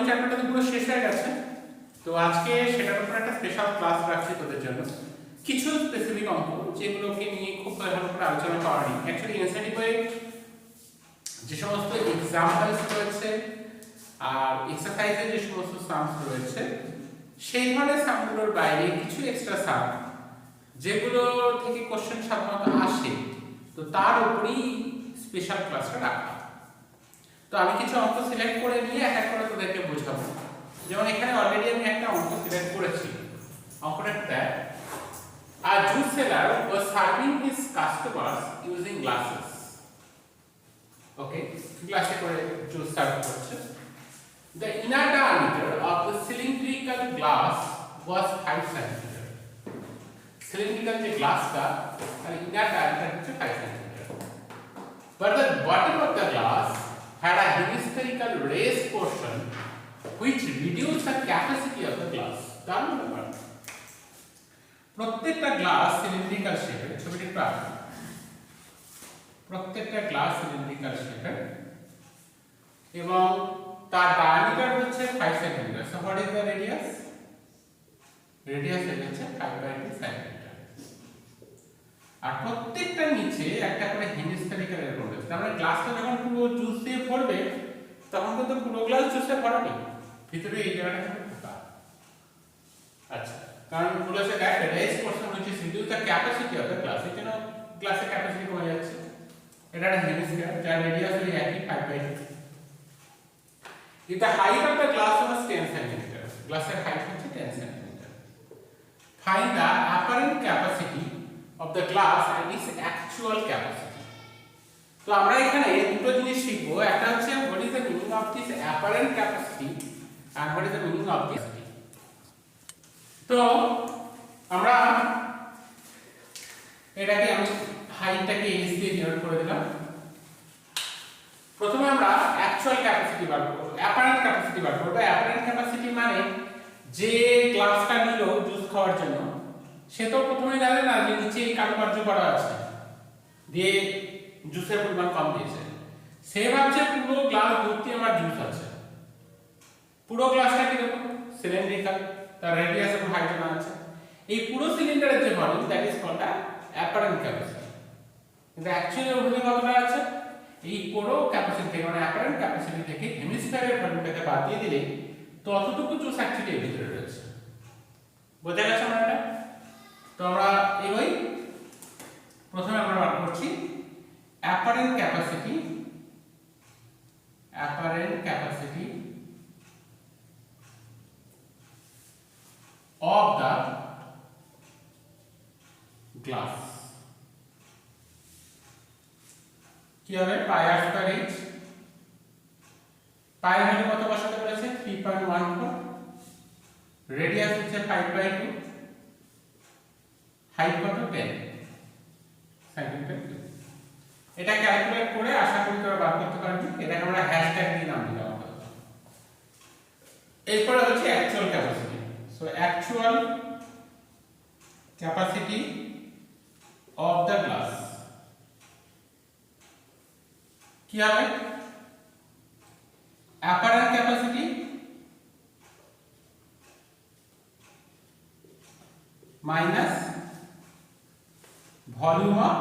চ্যাপ্টারটা তো পুরো শেষ হয়ে গেছে, তো আজকে সেটার উপর একটা স্পেশাল ক্লাস রাখছি তোদের জন্য। কিছু স্পেসিফিক অঙ্ক যেগুলোকে নিয়ে খুব ভালো করে আলোচনা করা নেই। অ্যাকচুয়ালি এনসিইআরটি বইয়ে যে সমস্ত এক্সাম্পলস রয়েছে আর এক্সারসাইজের যে সমস্ত সামস রয়েছে, সেই ধরনের সামগুলোর বাইরে কিছু এক্সট্রা সাম যেগুলো থেকে কোশ্চেন সাধারণত আসে, তো তার উপরই স্পেশাল ক্লাসটা রাখা। তো আমি কিছু অঙ্ক সিলেক্ট করে নিয়ে এক এক করে তোদেরকে বোঝাবো। যেমন এখানে অলরেডি আমি একটা অঙ্ক সিলেক্ট করেছি। অঙ্কটা একটা, a juice seller was serving his customers using glasses. Okay, গ্লাসে করে জুস সার্ভ করছে। The inner diameter of the cylindrical glass was 5 cm. Cylindrical যে গ্লাসটা তার inner diameter হচ্ছে 5 cm. But the bottom of the glass had a hemispherical raised portion which reduced the capacity of the glass. তার মানে প্রত্যেকটা glass cylindrical শেপের, ছবিটি একটু আঁকা। প্রত্যেকটা গ্লাস সিলিন্ড্রিক্যাল শেপের এবং তার ডায়ামিটার হচ্ছে 5 semi. So what is the radius? Radius হচ্ছে 5/2 সেমি। আর প্রত্যেকটা নিচে একটা করে হেমিস্ফেরিক্যাল এর রয়েছে। তার মানে গ্লাসটা যখন পুরো জুস দিয়ে ভরবে তখন কিন্তু পুরো গ্লাস জুসে ভরা নেই, ভিতরে এই জায়গাটা ফাঁকা। আচ্ছা, কারণ গ্লাসে একটা রেস পোরশন হচ্ছে reduce the capacity of the glass, এই জন্য গ্লাসের ক্যাপাসিটি কমে যাচ্ছে। এটা একটা হেমিস্ফিয়ার যার রেডিয়াস হলো একই 5/2। If the height of the glass was 10 cm, গ্লাসের হাইট হচ্ছে 10 cm. Find the apparent capacity of the glass and its actual capacity. তো আমরা এখানে দুটো জিনিস শিখব। একটা হচ্ছে what is the meaning of this apparent capacity and what is the meaning of this. তো আমরা এটাকে আমি হাইটটাকে h দিয়ে ডিনোট করে দিলাম। প্রথমে আমরা অ্যাকচুয়াল ক্যাপাসিটি বার করব, অ্যাপারেন্ট ক্যাপাসিটি বার করব। অ্যাপারেন্ট ক্যাপাসিটি মানে যে গ্লাসটা নিল জুস খাওয়ার জন্য, সে তো প্রথমে জানে না যে নিচে এই কারুকার্য করা আছে দিয়ে জুসের পরিমাণ কম দিয়েছে। সে ভাবছে পুরো গ্লাস ভর্তি আমার জুস আছে। পুরো গ্লাসটা কি দেখো সিলিন্ড্রিক্যাল, তার রেডিয়াস এবং হাইট জানা আছে। এই পুরো সিলিন্ডারের যে volume that is called apparent capacity. কিন্তু অ্যাকচুয়ালি ওখানে কতটা আছে? এই পুরো ক্যাপাসিটি থেকে মানে অ্যাপারেন্ট ক্যাপাসিটি থেকে হেমিস্ফিয়ারের ভলিউমটাকে বাদ দিয়ে দিলে ততটুকু জুস অ্যাকচুয়ালি এর ভিতরে রয়েছে। বোঝা গেছে আমার এটা? তো আমরা এগোই। প্রথমে আমরা বার করছি apparent capacity of the glass. কি হবে? পাই আর স্কয়ার h। পাই ভ্যালু কত বসাতে বলেছে? 3.14। রেডিয়াস হচ্ছে 5/2। হাইট কত? 10 সেন্টিমিটার। এটা ক্যালকুলেট করে আশা করি তোরা বার করতে পারবি। এটাকে আমরা হ্যাশট্যাগ দিয়ে নাম দিলাম। এরপর হচ্ছে actual capacity. So actual capacity of the glass কি হবে? Apparent capacity minus volume of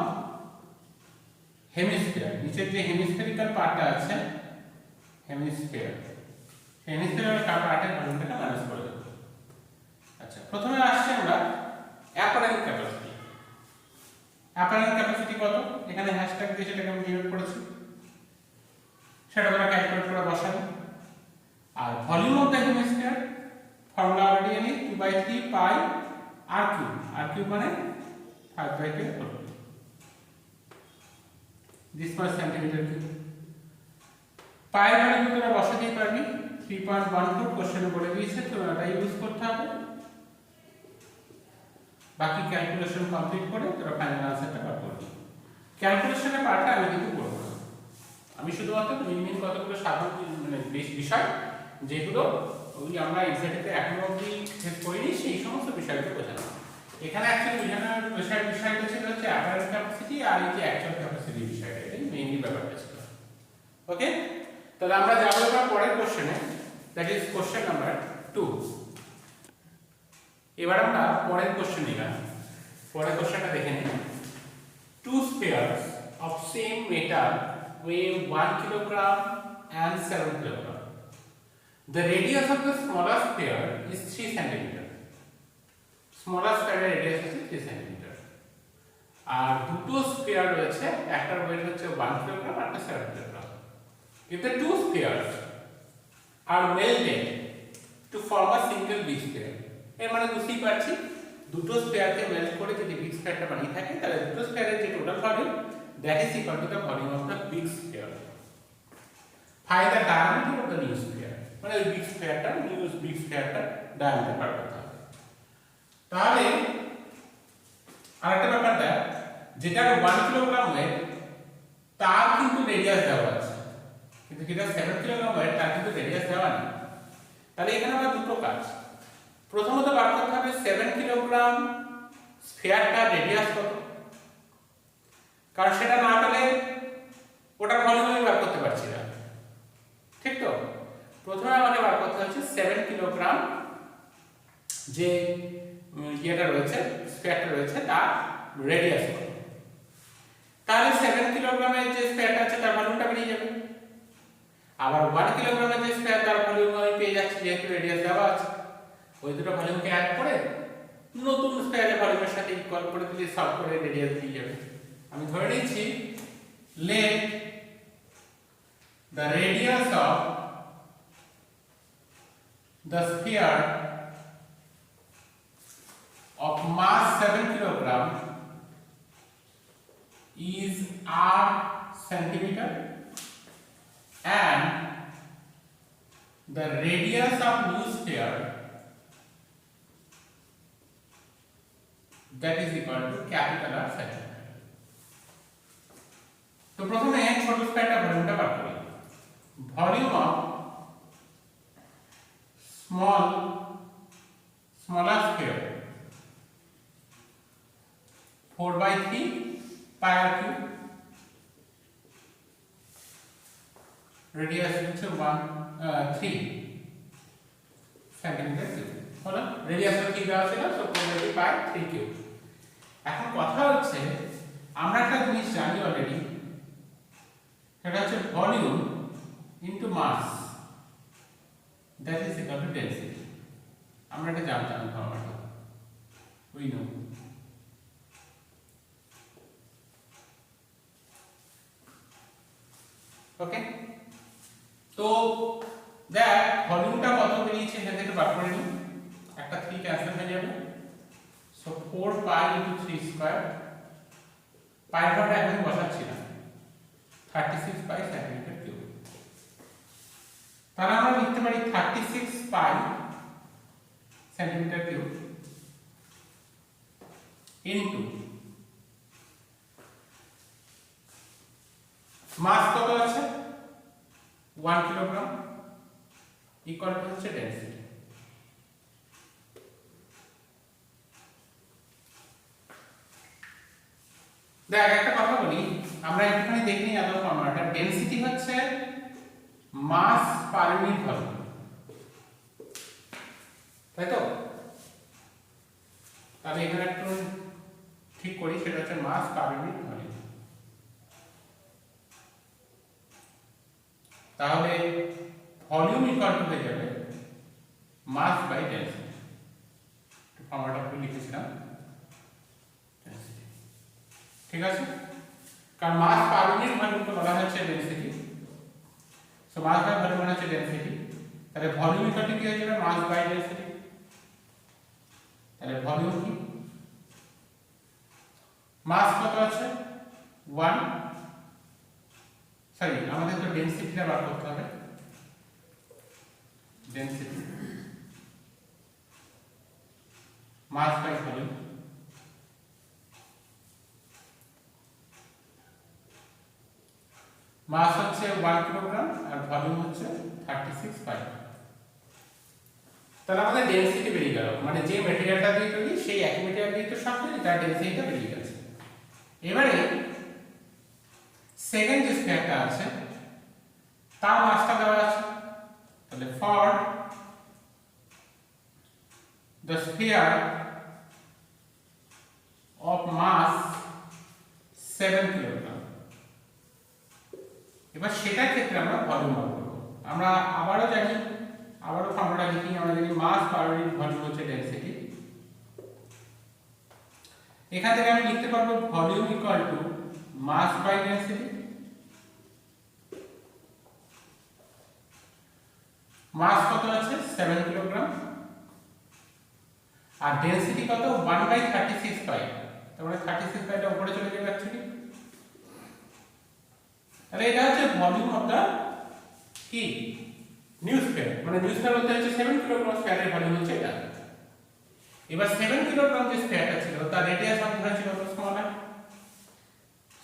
hemisphere. নিচের যে হেমিস্ফেরিক্যাল পার্টটা আছে, হেমিস্ফিয়ার পার্টের ভলিউমটাকে মাইনাস করে দেব। আচ্ছা, প্রথমে আসছে আমরা অ্যাপারেন্ট ক্যাপাসিটি। অ্যাপারেন্ট ক্যাপাসিটি কত? এখানে হ্যাশট্যাগ দিয়ে সেটাকে আমি ডিনোট করেছি, সেটা আমরা ক্যালকুলেট করে বসাবো। আর volume of the hemisphere formula already জানি, 2/3 পাই আর কিউব মানে 5/2। This mass centimetre cube. Pi value তোরা বসাতেই পারবি, 3.14 কোশ্চেনে বলে দিয়েছে, তো এটা ইউজ করতে হবে। বাকি ক্যালকুলেশন কমপ্লিট করে তোরা ফাইনাল আনসারটা বার করবি। ক্যালকুলেশনের পার্টটা আমি কিন্তু করব না, আমি শুধুমাত্র মেইন কতগুলো সাধারণ মানে বিষয় যেগুলো ওই আমরা এনসিইআরটিতে এখনো অবধি শেষ করিনি সেই সমস্ত বিষয়গুলো বোঝানো। এখানে অ্যাকচুয়ালি বোঝানোর বিষয়টা ছিল হচ্ছে অ্যাপারেন্ট ক্যাপাসিটি আর এই যে অ্যাকচুয়াল ক্যাপাসিটি বিষয়টা, এটাই মেইনলি ব্যাপারটা ছিল। ওকে, তাহলে আমরা যাবো এবার পরের কোশ্চেনে। That is question number 2। এবার আমরা পরের কোশ্চেন নিলাম। পরের কোশ্চেনটা দেখে নিই। Two spheres of same metal weigh 1 kilogram and 7 kilogram. The radius of the smaller sphere is 3 centimeter. Smaller sphere radius is 3 centimeter. আর দুটো স্ফিয়ার রয়েছে, একটার ওয়েট হচ্ছে 1 কিলোগ্রাম আর একটা 7 kilogram. If the two spheres are welded to form a single big sphere, এর মানে বুঝতেই পারছি দুটো স্ফিয়ারকে ওয়েল্ড করে যদি বিগ স্ফিয়ারটা বানিয়ে থাকে তাহলে দুটো স্ফিয়ারের যে total volume that is equal to the volume of the big sphere. Find the diameter of the new sphere, মানে ওই বিগ স্ফিয়ারটা ডায়ামিটার বার করতে হবে। তাহলে আরেকটা ব্যাপারটা, যেটার 1 কিলোগ্রাম ওয়েট তার কিন্তু রেডিয়াস দেওয়া আছে, কিন্তু যেটা 7 কিলোগ্রাম ওয়েট তার কিন্তু রেডিয়াস দেওয়া নেই। তাহলে এখানে আমরা দুটো কাজ, প্রথমত বার করতে হবে 7 কিলোগ্রাম স্ফিয়ারটা রেডিয়াস কত, কারণ সেটা না পেলে ওটার ভলিউম আমি বার করতে পারছি না, ঠিক তো? প্রথমে আমাকে বার করতে হচ্ছে 7 কিলোগ্রাম যে ইয়েটা রয়েছে, স্ফিয়ারটা রয়েছে তার রেডিয়াস কত। তাহলে 7 কিলোগ্রামের যে স্ফিয়ারটা আছে তার ভলিউমটা বেরিয়ে যাবে। আবার 1 কিলোগ্রামের যে স্ফিয়ার তার ভলিউম আমি পেয়ে যাচ্ছি যেহেতু রেডিয়াস দেওয়া আছে। ওই দুটো ভলিউমকে অ্যাড করে নতুন স্ফিয়ারের ভলিউমের সাথে ইকুয়াল করে দিলে সলভ করে রেডিয়াস দিয়ে যাবে। আমি ধরে নিচ্ছি let the radius of the sphere of mass 7 kilogram is r centimeter and the radius of new sphere that is equal to capital R centimeter. তো প্রথমে ছোট স্ফিয়ারটা ভলিউমটা বার করি। Volume of smaller sphere 4/3 pi r cube, radius হচ্ছে 3 centimetre cube. হলো রেডিয়াসটা কি দেওয়া ছিল, সো 4/3 pi 3 কিউব। এখন কথা হচ্ছে আমরা একটা জিনিস জানি অলরেডি, সেটা হচ্ছে volume into mass that is equal to density. আমরা এটা জানতাম ফর্মুলাটা, উই নো। ওকে, তো দেখ ভলিউমটা কত বেরিয়েছে সেটা থেকে বার করে নিই। একটা 3 ক্যান্সেল হয়ে যাবে, সো 4 পাই ইনটু 3 স্কয়ার, পাই ঘরটা এখন বসাচ্ছি না, 36 পাই সেন্টিমিটার কিউব। তাহলে আমরা লিখতে পারি 36 পাই সেন্টিমিটার কিউব ইনটু মাস কত আছে 1 কিলোগ্রাম ইকুয়াল টু হচ্ছে ডেনসিটি। দেখ একটা কথা বলি, আমরা একটুখানি দেখে নিই আদৌ ফর্মুলাটা। ডেনসিটি হচ্ছে মাস পার ইউনিট ভলিউম, তাই তো? তাহলে এখানে একটু ঠিক করি, সেটা হচ্ছে মাস পার ইউনিট ভলিউম। তাহলে ভলিউম ইকুয়াল টু হয়ে যাবে মাস বাই ডেনসিটি। ফর্মুলাটা একটু লিখেছিলাম, ঠিক আছে? কারণ মাস পার ইউনিট ভলিউমকে বলা হচ্ছে density, so mass by volume মানে হচ্ছে ডেনসিটি। তাহলে ভলিউম ইকুয়াল টু কি হয়ে যাবে মাস বাই ডেনসিটি। তাহলে ভলিউম কি, মাস কত আছে 1, সরি আমাদের তো ডেনসিটিটা বার করতে হবে। ডেনসিটি মাস বাই ভলিউম, মাস হচ্ছে 1 কিলোগ্রাম আর ভলিউম হচ্ছে 36 পাই। তাহলে আমাদের ডেনসিটি বেরিয়ে গেল, মানে যে ম্যাটেরিয়ালটা দিয়ে তৈরি সেই একই ম্যাটেরিয়াল দিয়ে তো সব তৈরি, তার ডেনসিটিটা বেরিয়ে গেছে। এবারে সেকেন্ড যে স্ফিয়ারটা আছে তার মাসটা দেওয়া আছে, তাহলে for the sphere of mass 7 kilogram. এবার সেটার ক্ষেত্রে আমরা ভলিউম বার করব। আমরা আবারও জানি, আবারও ফর্মুলা লিখি, আমরা জানি মাস পার ইউনিট ভলিউম হচ্ছে ডেনসিটি। এখান থেকে আমি লিখতে পারবো volume equal to mass by density. Mass কত আছে 7 কিলোগ্রাম, আর ডেনসিটি কত 1/36 পাই, তার মানে 36 পাইটা উপরে চলে যাবে অ্যাকচুয়ালি। তাহলে এটা হচ্ছে ভলিউম অফ দা কি নিউ স্ফিয়ার, মানে নিউ স্ফিয়ার বলতে হচ্ছে 7 কিলোগ্রাম স্ফিয়ারের ভলিউম হচ্ছে এটা। এবার 7 কিলোগ্রাম যে স্ফিয়ারটা ছিল তার রেডিয়াস আমি ধরেছি কত small r,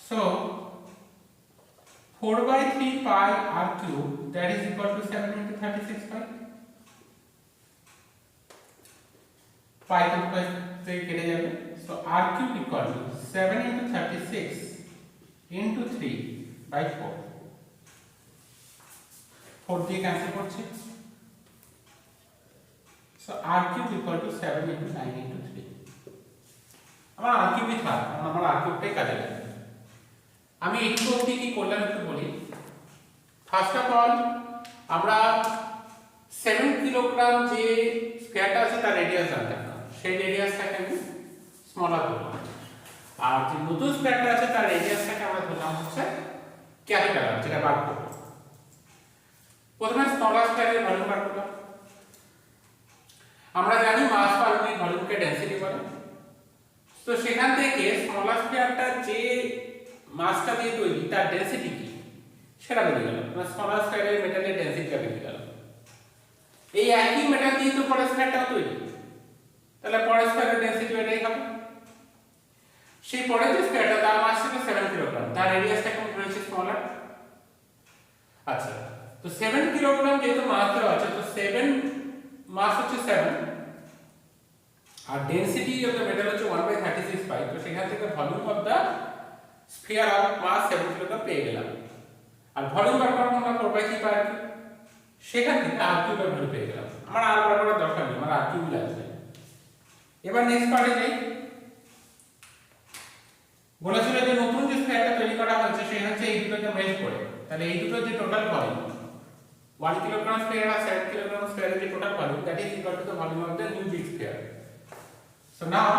so 4/3 pi r cube that is equal to 7 into 36 pi। pi to pi থেকে কেটে যাবে, so r cube equal to 7 into 36 into 3 by 4। 4 দিয়ে ক্যান্সেল করছি, so r cube equal to 7 into 9 into 3। আমার r cube থাক, কারণ আমার r cube টাই কাজে লাগে। আমি একটু অবধি কি করলাম একটু বলি। ফার্স্ট অফ অল আমরা 7 কিলোগ্রাম যে স্ফিয়ারটা আছে তার রেডিয়াস জানতাম না, সেই রেডিয়াসটাকে আমি স্মল r ধরলাম। আর যে নতুন স্ফিয়ারটা আছে তার রেডিয়াসটাকে আমরা ধরলাম হচ্ছে ক্যাপিটাল r, যেটা বার করব। প্রথমে স্মল r স্ফিয়ারের ভলিউম বার করলাম। আমরা জানি মাস পার ইউনিট ভলিউমকে ডেনসিটি বলে, তো সেখান থেকে স্মল r স্ফিয়ারটা যে মাসটা দিয়ে তৈরি তার ডেনসিটি কি সেটা বেরিয়ে গেল, মানে স্মল r স্ফিয়ারের মেটালের ডেনসিটিটা বেরিয়ে গেল। এই একই মেটাল দিয়ে তো পরের স্ফিয়ারটাও তৈরি, তাহলে পরের স্ফিয়ারের ডেনসিটি এটাই হবে। সেই পরের যে স্ফিয়ারটা তার মাস ছিল 7 কিলোগ্রাম, তার রেডিয়াসটা কেমন ধরেছে স্মল r। আচ্ছা, তো 7 কিলোগ্রাম যেহেতু মাস দেওয়া আছে, তো 7 মাস হচ্ছে 7 আর ডেনসিটি অফ দ্য মেটাল হচ্ছে 1/36 পাই, তো সেখান থেকে volume of the sphere of mass 7 kilogram পেয়ে গেলাম। আর ভলিউম বার করার আমরা 4/3 পাই, সেখান থেকে r কিউব এর ভ্যালু পেয়ে গেলাম। আমার r বার করার দরকার নেই, আমার r কিউব লাগবে। এবার নেক্সট পার্টে যাই। বলেছিল যে নতুন যে স্ফিয়ারটা তৈরি করা হচ্ছে সেই হচ্ছে এই দুটোকে মেশ করে, তাহলে এই দুটোর যে টোটাল ভলিউম 1 কিলোগ্রাম স্ফিয়ার আর 7 কিলোগ্রাম স্ফিয়ারের যে total volume that is equal to the volume of the new big sphere. So now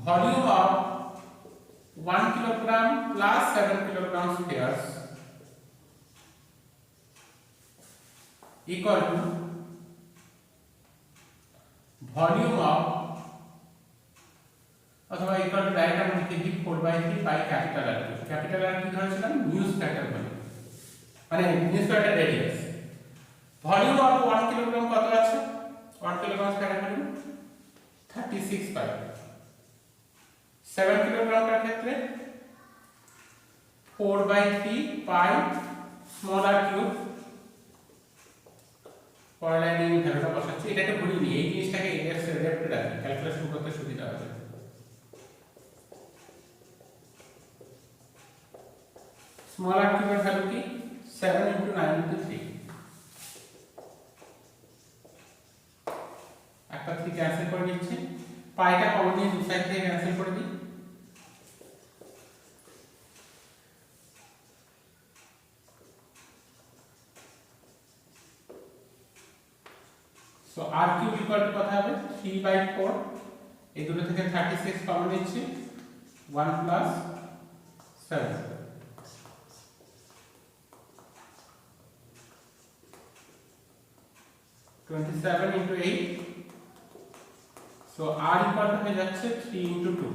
volume of 1 kilogram plus 7 kilogram spheres equal to volume of, অথবা equal to direct আমরা লিখে দিই 4/3 pi capital R। Capital R কি ধরেছিলাম new স্ফিয়ারের volume, মানে new স্ফিয়ারের radius. Volume of 1 kilogram কত আছে, 1 কিলোগ্রাম স্ফিয়ারের ভলিউম 36 পাই। 7 কিলোগ্রামের ক্ষেত্রে 4/3 পাই স্মল r কিউব। পরের লাইনে আমি ভ্যালুটা বসাচ্ছি, এটা একটু ভুলিনি, এই জিনিসটাকে এক্স এর লেফটে রাখি, ক্যালকুলেশন করতে সুবিধা হবে। স্মল r কিউবের ভ্যালু কি 7 * 9 * 3। একটা 3 ক্যান্সেল করে দিচ্ছি, পাইটা কমন নিয়ে দুই সাইড থেকে ক্যান্সেল করে দিই। So r cube equal to কত হবে 3/4, এই দুটো থেকে 36 কমন নিচ্ছি, 1 plus 7, 27 into 8, so r equal to হয়ে যাচ্ছে 3 into 2,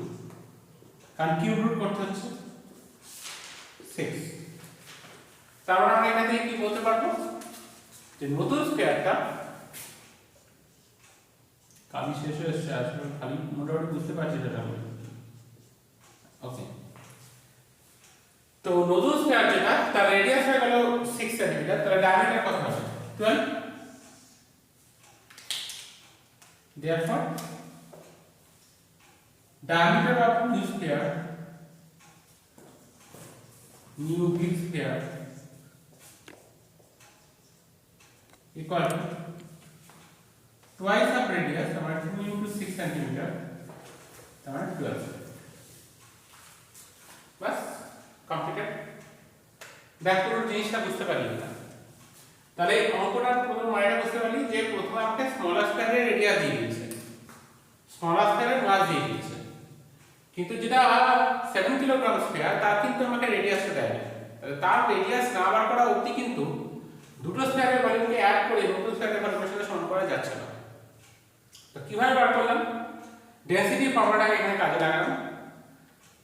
কারণ কিউব রুট করতে হচ্ছে 6। তারপর আমরা এখান থেকে কি বলতে পারবো যে নতুন স্কয়ারটা কামি শেষ হয়ে এসেছে, আসলে খালি মোটামুটি বুঝতে পারছি যেটা হবে। ওকে, তো নতুন স্কয়ার যেটা তার রেডিয়াস হয়ে গেল 6 সেন্টিমিটার, তাহলে ডায়ামিটার কত হবে 12। therefore diameter of new big sphere equal to twice of radius, আমার 2 into 6 cm, আমার 12। বাস কমপ্লিটেড। দেখো পুরো জিনিসটা বুঝতে পারলি না, তাহলে অঙ্কটার পুরো মানেটা বুঝতে পারলি যে প্রথমে আমাকে স্মল স্কয়ারের রেডিয়াস দিয়ে দিয়েছে, স্মল স্কয়ারের মাস দিয়ে দিয়েছে, কিন্তু যেটা 7 কিলোগ্রাম স্কয়ার তার কিন্তু আমাকে রেডিয়াসটা দেয় না। তাহলে তার রেডিয়াস না বার করা অবধি কিন্তু দুটো স্কয়ারের ভলিউমকে অ্যাড করে নতুন স্কয়ারের ভলিউমের সাথে সমান করা যাচ্ছে না। তো কিভাবে বার করলাম? ডেনসিটি ফর্মুলাটা এখানে কাজে লাগালাম।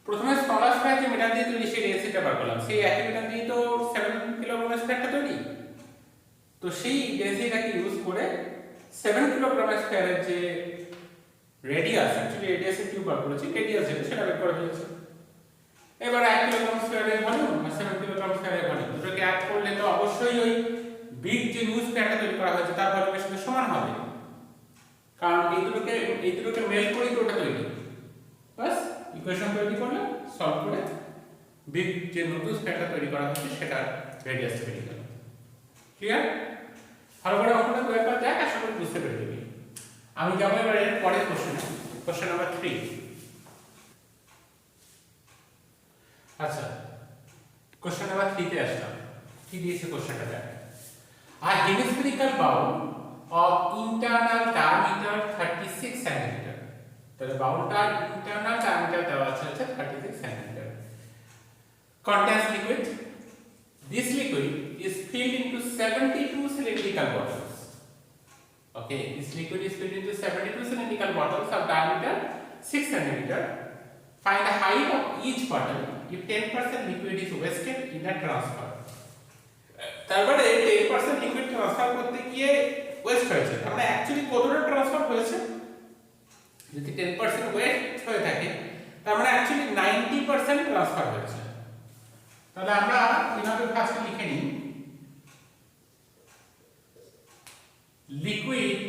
প্রথমে স্মল স্কয়ার যে মিটার দিয়ে তৈরি সেই ডেনসিটিটা বার করলাম, সেই একই মিটার দিয়ে তো 7 কিলোগ্রাম স্কয়ারটা তৈরি, তো সেই ডেনসিটিটাকে ইউজ করে 7 কিলোগ্রাম স্কয়ারের যে রেডিয়াস, অ্যাকচুয়ালি রেডিয়াসের কিউব বার করেছি, রেডিয়াস যেটা সেটা বের করে ফেলেছি। এবার 1 কিলোগ্রাম স্কয়ারের ভলিউম আর 7 কিলোগ্রাম স্কয়ারের ভলিউম দুটোকে অ্যাড করলে তো অবশ্যই ওই বিগ যে নিউ স্কয়ারটা তৈরি করা হয়েছে তার ভলিউমের সাথে সমান হবে, কারণ এই দুটোকে মেল করেই তো ওটা তৈরি। বাস ইকুয়েশন তৈরি করলে সলভ করে বিগ যে নতুন স্কয়ারটা তৈরি করা হচ্ছে সেটা রেডিয়াস তৈরি করবে। ক্লিয়ার? ভালো করে অঙ্কটা তো একবার দেখ, আশা করি বুঝতে পেরে যাবি। আমি যাবো এবার এর পরের কোশ্চেনে, কোশ্চেন নাম্বার 3। আচ্ছা, কোশ্চেন নাম্বার 3 তে আসলাম। কি দিয়েছে কোশ্চেনটা দেখ। A hemispherical bowl of internal diameter 36 cm, তাহলে বাউলটার ইন্টারনাল ডায়ামিটার দেওয়া আছে 36 cm, contains liquid. This liquid is filled into 72 cylindrical bottles. Okay, this liquid is filled into 72 cylindrical bottles of diameter 6 cm. Find the height of each bottle if 10% liquid is wasted in the transfer. তারপরে 10% liquid transfer করতে গিয়ে West হয়েছে, আমরা actually কতটা transfer হয়েছে? যদি 10% West হয়ে থাকে তার মানে অ্যাকচুয়ালি 90% ট্রান্সফার হয়েছে। তাহলে আমরা এভাবে ফার্স্ট লিখে নিই, লিকুইড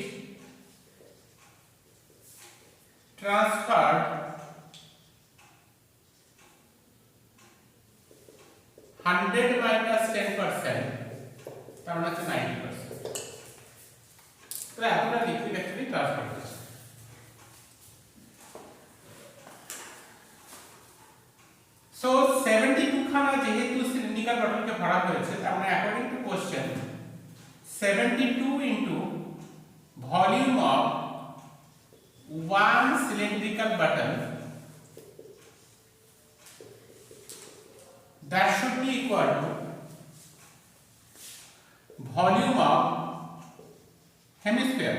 ট্রান্সফার 100 minus 10%, তার মানে হচ্ছে 90%। তাহলে আমরা লিকুইড অ্যাকচুয়ালি ট্রান্সফার করছি। সো 72 খানা যেহেতু সিলিন্ড্রিক্যাল বটলকে ভরা হয়েছে, তার মানে according to question 72 into volume of 1 cylindrical bottle, that should be equal to volume of hemisphere,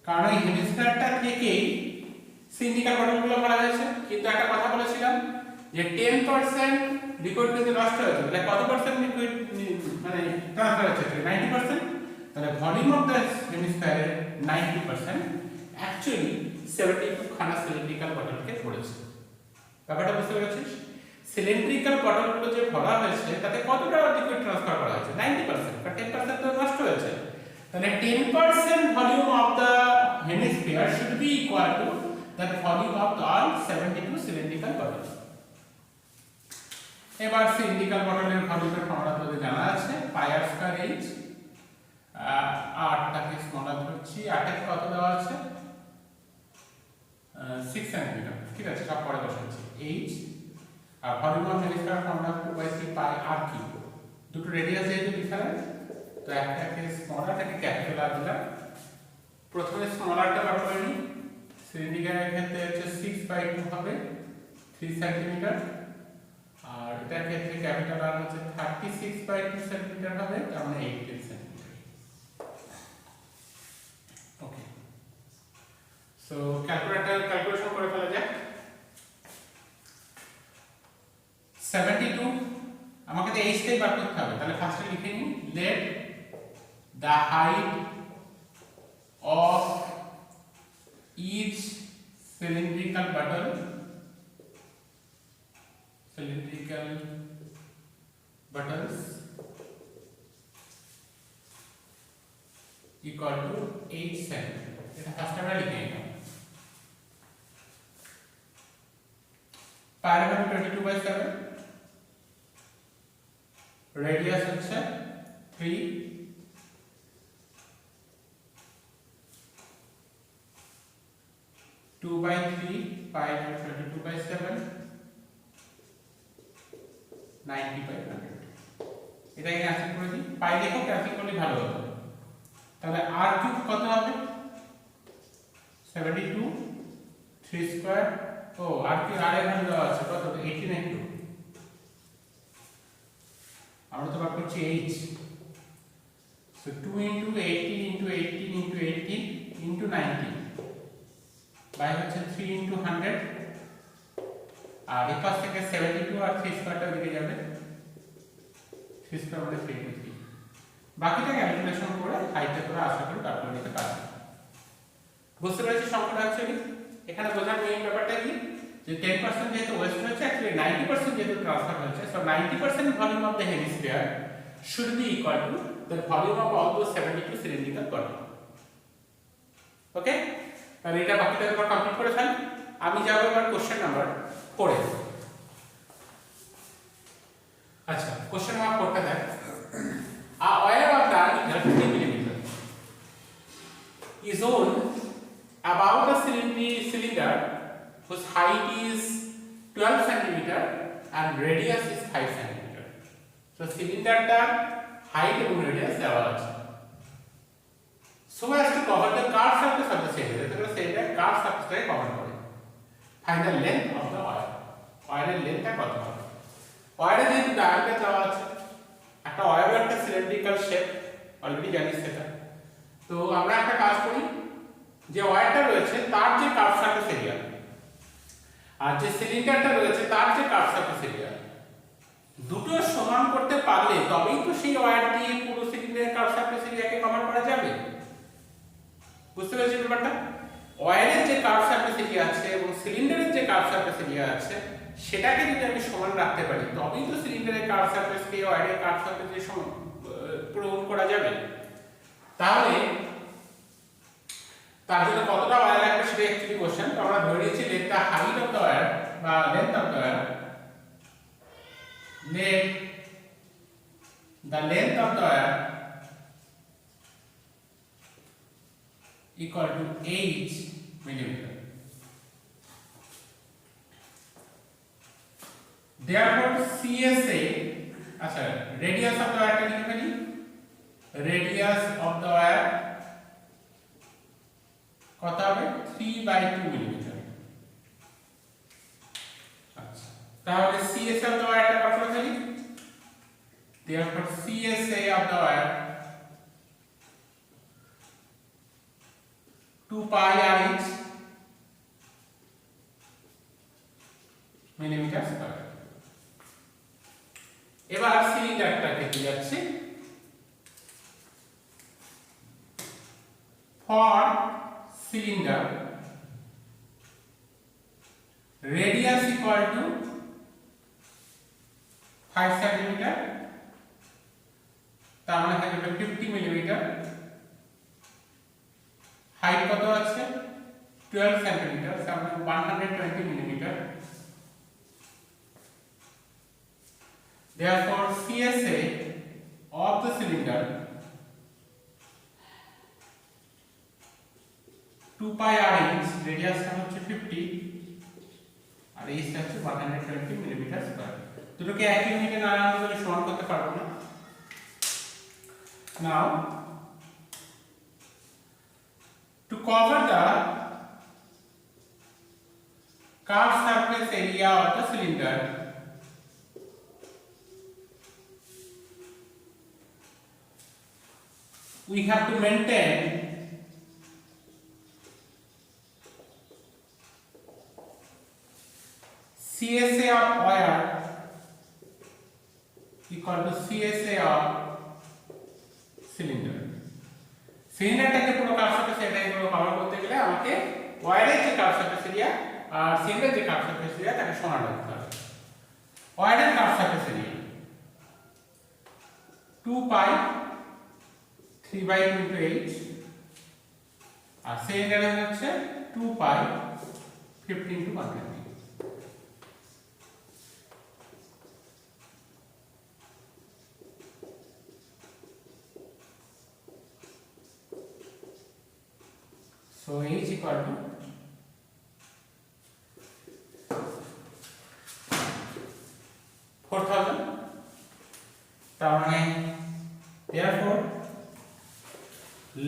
কারণ এই হেমিস্ফিয়ারটা থেকেই সিলিন্ড্রিক্যাল বটলগুলো ভরা হয়েছে। কিন্তু একটা কথা বলেছিলাম যে 10% লিকুইড যদি নষ্ট হয়েছে তাহলে কত পার্সেন্ট লিকুইড মানে ট্রান্সফার হচ্ছে? 90%। তাহলে ভলিউম অফ দ্য হেমিস্ফিয়ারের 90% অ্যাকচুয়ালি 72 খানা সিলিন্ড্রিক্যাল বটলকে ভরেছে। ব্যাপারটা বুঝতে পেরেছিস? সিলিন্ড্রিক্যাল বটলগুলো যে ভরা হয়েছে তাতে কতটা লিকুইড ট্রান্সফার করা হয়েছে? 90%, কারণ 10% তো নষ্ট হয়েছে। তাহলে 10% volume of the hemisphere should be equal to that volume of all 72 cylindrical bottle. এবার সিলিন্ড্রিক্যাল বটলের ভলিউমের ফর্মুলা তোদের জানা আছে, পাই আর স্কয়ার এইচ। 8টাকে স্মলার ধরছি, 8 এর কত দেওয়া আছে? 6 সেন্টিমিটার। ঠিক আছে, সব পরে বসাচ্ছি। এইচ আর volume of hemisphere formula 2/3 pi R cube. দুটো রেডিয়াস যেহেতু ডিফারেন্ট, তো একটাকে স্মলার একটাকে ক্যাপিটাল আর দিলাম। প্রথমে স্মলারটা বার করে নিই। সিলিন্ড্রিক্যালের ক্ষেত্রে হচ্ছে 6/2 হবে 3 সেন্টিমিটার, আর এটার ক্ষেত্রে ক্যাপিটাল আর হচ্ছে 36/2 সেন্টিমিটার হবে, তার মানে 18 সেন্টিমিটার। ওকে, সো ক্যালকুলেশন করে ফেলা যাক। 72 আমাকে তো এইচ টাই বার করতে হবে, তাহলে ফার্স্টে লিখে নিই, let the height of each cylindrical bottle bottles equal to 8 cm। এটা ফার্স্ট আমরা লিখে নিলাম। পাই হবে 22/7, রেডিয়াস হচ্ছে 3, 2/3 pi 22/7 90/100 এটাকে ক্যান্সেল করে দিই পাই দেখো ক্যান্সেল করলে ভালো হতো তাহলে r কিউব কত হবে 72 3 স্কয়ার ও r কি r এর ভ্যালু দেওয়া আছে কত 18 আমরা তো বার করছি h so 2 into 18 into 18 into 18 into 90 by হচ্ছে 3 into 100 আর এই পাশ থেকে 72 আর 3 স্কয়ারটা দিকে যাবে 3 স্কয়ার মানে 3 into 3 বাকিটা ক্যালকুলেশন করে হাইতে করে আশা করি বার করে নিতে পারবে বুঝতে পেরেছি সংখ্যাটা অ্যাকচুয়ালি এখানে বোঝার মেইন ব্যাপারটা কি যে 10% যেহেতু ওয়েস্ট হচ্ছে অ্যাকচুয়ালি 90% যেহেতু ট্রান্সফার হচ্ছে so 90% volume of the hemisphere should be equal to the volume of all those 72 cylindrical body ওকে তাহলে এটা বাকিটা একবার কমপ্লিট করে ফেল আমি যাব এবার কোশ্চেন নাম্বার 4 এ আচ্ছা কোশ্চেন নাম্বার 4 টা দেখ a wire of diameter 50 mm is on about a cylinder whose height is 12 cm and radius is 5 cm so cylinderটা height এবং radius দেওয়া আছে so as to cover the curved surface of the cylinder তাহলে cylinder curved surface cover করে find the length of the wire wire এর লেন্থটা কত হবে wire এর যেহেতু ডায়ামিটার দেওয়া আছে একটা wire একটা cylindrical shape অলরেডি জানিস সেটা তো আমরা একটা কাজ করি যে ওয়্যারটা রয়েছে তার যে কার্ভ সারফেস এরিয়া আর যে সিলিন্ডারটা রয়েছে তার যে কার্ভ সারফেস এরিয়া দুটো সমান করতে পারলে তবেই তো সেই ওয়্যার দিয়ে পুরো সিলিন্ডারের কার্ভ সারফেস এরিয়াকে কভার করা যাবে বুঝতে পেরেছেন ব্যাপারটা ওয়্যারের যে কার্ভ সারফেস এরিয়া আছে এবং সিলিন্ডারের যে কার্ভ সারফেস এরিয়া আছে সেটাকে যদি আমি সমান রাখতে পারি তবেই তো সিলিন্ডারের কার্ভ সারফেসকে ওয়্যারের কার্ভ সারফেসে সমান পূরণ করা যাবে তাহলে তার জন্য কতটা ওয়্যার লাগবে সেটা অ্যাকচুয়ালি কোশ্চেন তো আমরা ধরে নিয়েছি let the height of the wire বা length of the wire let the length of the wire equal to 8 millimeter therefore CSA আচ্ছা radius of the wire টা লিখে ফেলি radius of the wire কত হবে 3/2 মিলিমিটার আচ্ছা তাহলে CSA of the wire টা কত হবে therefore CSA of the wire 2 pi r inch millimetre square এবার সিলিন্ডারটাকে দিয়ে যাচ্ছে for cylinder radius equal to 5 cm তার মানে হয়ে যাবে 50 mm হাইট কত আছে 12 cm তার মানে 120 mm therefore CSA of the cylinder 2 pi r inch radius টা হচ্ছে 50 আর এই টা হচ্ছে 120 মিলিমিটার স্কয়ার দুটোকে একই ইউনিটে না আনলে সমান করতে পারবো না now to cover the curved surface area of the cylinder we have to maintain CSA of wire equal to CSA of cylinder সিলিন্ডারটাকে পুরো কার্ভ সারফেস এরিয়া গুলো কভার করতে গেলে আমাকে ওয়্যারের যে কার্ভ সারফেস এরিয়া আর সিলিন্ডারের যে কার্ভ সারফেস এরিয়া তাকে সমান রাখতে হবে ওয়্যারের curve surface area 2 pi 3/2 into 8 আর সিলিন্ডারের হচ্ছে 2 pi 15 into 120 so h equal to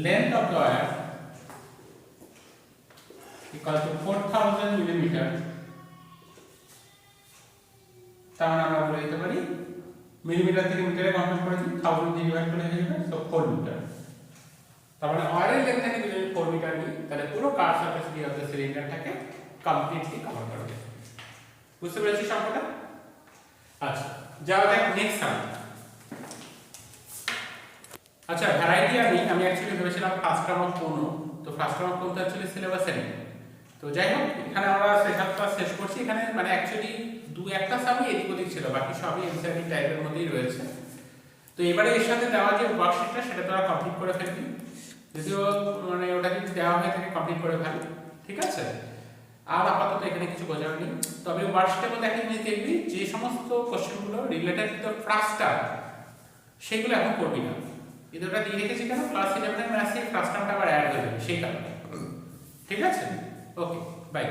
length of the wire equal to 4000 millimeter, তাহলে আমরা বলে দিতে পারি মিলিমিটার থেকে মিটারে কনভার্ট করে দিই 1000 দিয়ে ডিভাইড করে হয়ে যাবে, সো 4 মিটার। তাহলে ওয়ারের লেন্থ থেকে যদি 4 মিটার নিই তাহলে পুরো কার সারফেস দিয়ে অফ দ্য সিলিন্ডারটাকে কমপ্লিটলি কভার করে দেবে। বুঝতে পেরেছি সংখ্যাটা? আচ্ছা, যাওয়া যাক নেক্সট সাম। আচ্ছা, ভ্যারাইটি আমি অ্যাকচুয়ালি ভেবেছিলাম ফার্স্ট টার্ম অফ কোন, তো ফার্স্ট টার্ম অফ কোন তো অ্যাকচুয়ালি সিলেবাসে নেই। তো যাই হোক, এখানে আমরা স্পেশাল ক্লাস শেষ করছি। এখানে মানে অ্যাকচুয়ালি দু একটা সাবই এদিক ওদিক ছিল, বাকি সবই এনসিইআরটি টাইপের মধ্যেই রয়েছে। তো এবারে এর সাথে দেওয়া যে ওয়ার্কশিটটা সেটা তোরা কমপ্লিট করে ফেলবি, যদিও মানে ওটা যদি দেওয়া হয়ে থাকে কমপ্লিট করে ফেলবি, ঠিক আছে? আর আপাতত এখানে কিছু বোঝার নেই। তবে ওয়ার্কশিটের মধ্যে একটা জিনিস দেখবি, যে সমস্ত কোশ্চেনগুলো related to the first term সেগুলো এখন করবি না। এদেরটা দিয়ে রেখেছি কেন, ক্লাস 11 এর ম্যাথে ফার্স্ট টার্মটা আবার অ্যাড হয়ে যাবে সেই কারণে। ঠিক আছে? ওকে, বাই।